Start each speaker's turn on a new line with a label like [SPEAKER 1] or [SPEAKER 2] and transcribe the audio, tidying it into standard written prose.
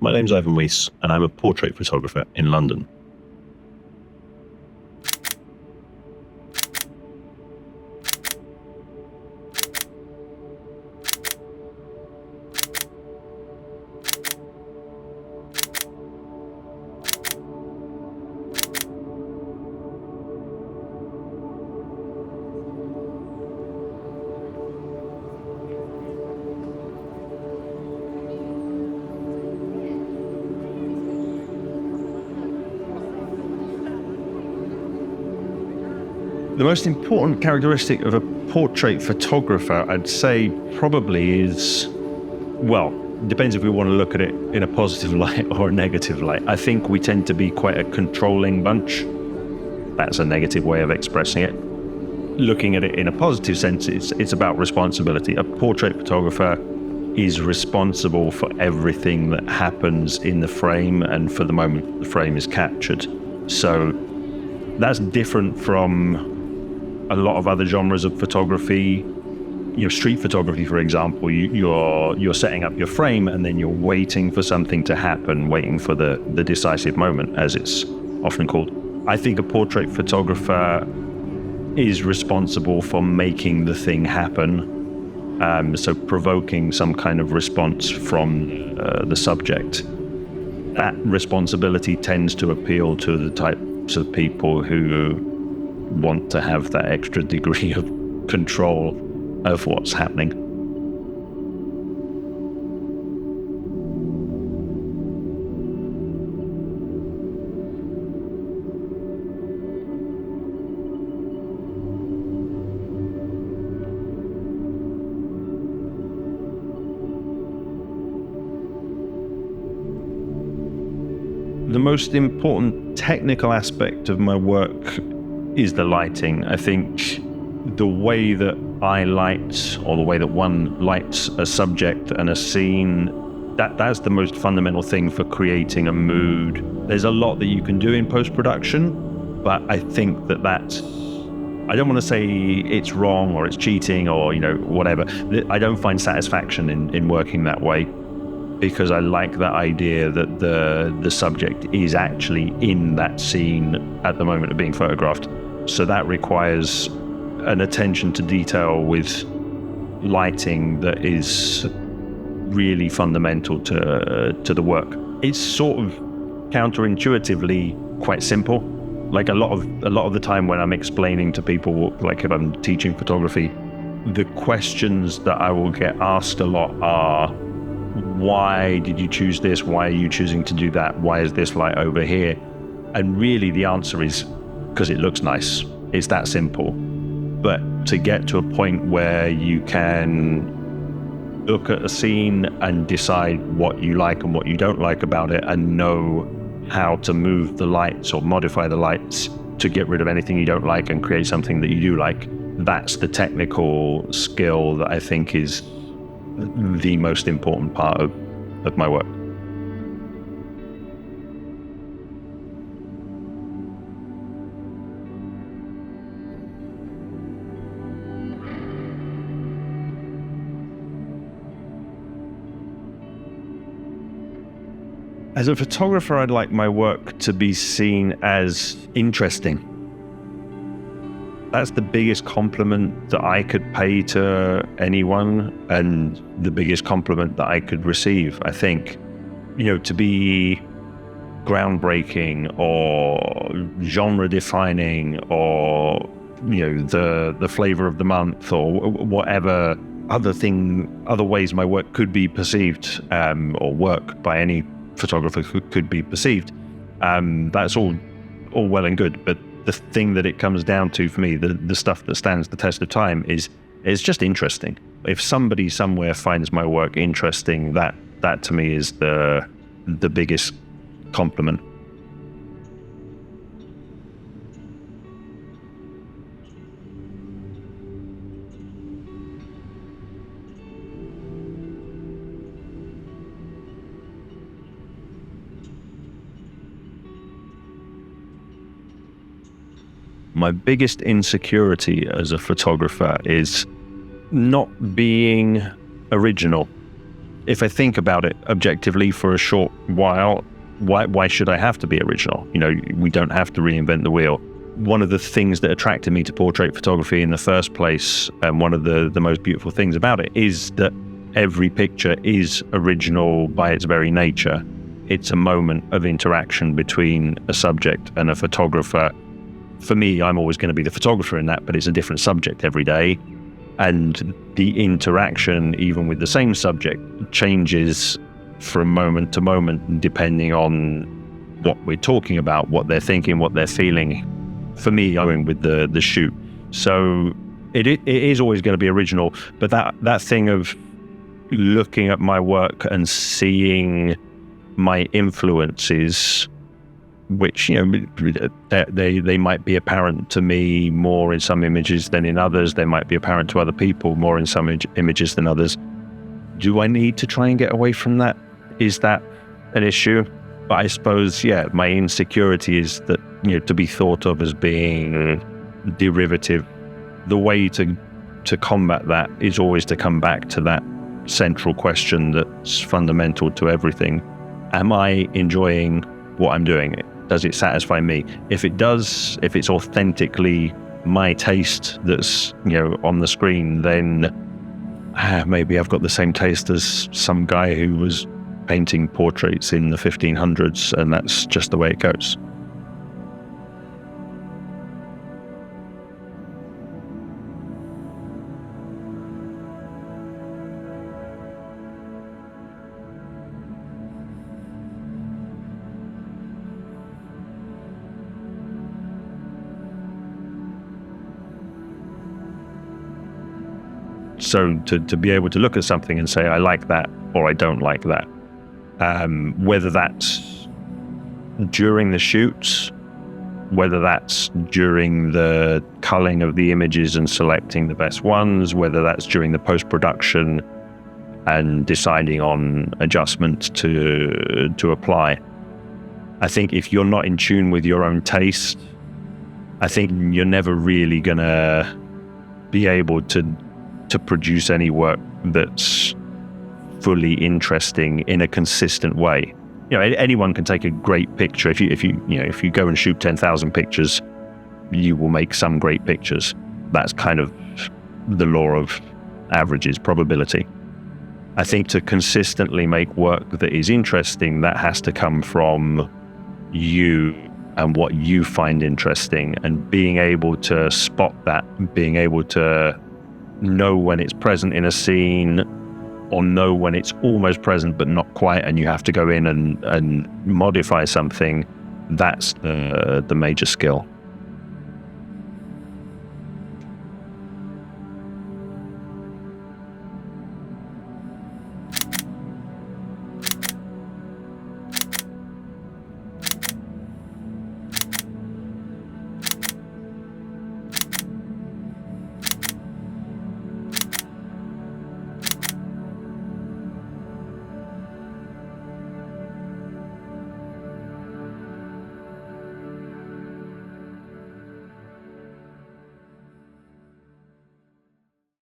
[SPEAKER 1] My name's Ivan Weiss, and I'm a portrait photographer in London. The most important characteristic of a portrait photographer, I'd say, probably is, well, depends if we want to look at it in a positive light or a negative light. I think we tend to be quite a controlling bunch. That's a negative way of expressing it. Looking at it in a positive sense, it's about responsibility. A portrait photographer is responsible for everything that happens in the frame and for the moment the frame is captured. So that's different from a lot of other genres of photography. Street photography, for example, you're setting up your frame and then you're waiting for something to happen, waiting for the decisive moment, as it's often called. I think a portrait photographer is responsible for making the thing happen, so provoking some kind of response from the subject. That responsibility tends to appeal to the types of people who want to have that extra degree of control of what's happening. The most important technical aspect of my work is the lighting. I think the way that I light, or the way that one lights a subject and a scene, that's the most fundamental thing for creating a mood. There's a lot that you can do in post-production, but I think that's, I don't want to say it's wrong or it's cheating or whatever. I don't find satisfaction in working that way, because I like that idea that the subject is actually in that scene at the moment of being photographed. So that requires an attention to detail with lighting that is really fundamental to the work. It's sort of counterintuitively quite simple. Like a lot of the time when I'm explaining to people, like if I'm teaching photography, the questions that I will get asked a lot are, why did you choose this? Why are you choosing to do that? Why is this light over here? And really the answer is because it looks nice. It's that simple. But to get to a point where you can look at a scene and decide what you like and what you don't like about it, and know how to move the lights or modify the lights to get rid of anything you don't like and create something that you do like, that's the technical skill that I think is the most important part of my work. As a photographer, I'd like my work to be seen as interesting. That's the biggest compliment that I could pay to anyone, and the biggest compliment that I could receive, I think. To be groundbreaking or genre defining, or the flavor of the month, or whatever other ways my work could be perceived, or work by any photographer could be perceived. That's all well and good, but the thing that it comes down to for me, the stuff that stands the test of time, is just interesting. If somebody somewhere finds my work interesting, that to me is the biggest compliment. My biggest insecurity as a photographer is not being original. if I think about it objectively for a short while, why should I have to be original? We don't have to reinvent the wheel. One of the things that attracted me to portrait photography in the first place, and one of the most beautiful things about it, is that every picture is original by its very nature. It's a moment of interaction between a subject and a photographer. For me, I'm always going to be the photographer in that, but it's a different subject every day. And the interaction, even with the same subject, changes from moment to moment, depending on what we're talking about, what they're thinking, what they're feeling. For me, I mean, with the shoot. So it is always going to be original, but that thing of looking at my work and seeing my influences, which they might be apparent to me more in some images than in others. They might be apparent to other people more in some images than others. Do I need to try and get away from that? Is that an issue? But I suppose, my insecurity is that, to be thought of as being derivative. The way to combat that is always to come back to that central question that's fundamental to everything. Am I enjoying what I'm doing? Does it satisfy me? If it does, if it's authentically my taste that's on the screen, then maybe I've got the same taste as some guy who was painting portraits in the 1500s, and that's just the way it goes. So to be able to look at something and say, I like that or I don't like that, whether that's during the shoots, whether that's during the culling of the images and selecting the best ones, whether that's during the post-production and deciding on adjustments to apply. I think if you're not in tune with your own taste, I think you're never really gonna be able to produce any work that's fully interesting in a consistent way. Anyone can take a great picture. If you go and shoot 10,000 pictures, you will make some great pictures. That's kind of the law of averages, probability. I think to consistently make work that is interesting, that has to come from you and what you find interesting, and being able to spot that, being able to know when it's present in a scene, or know when it's almost present but not quite, and you have to go in and modify something. That's the major skill.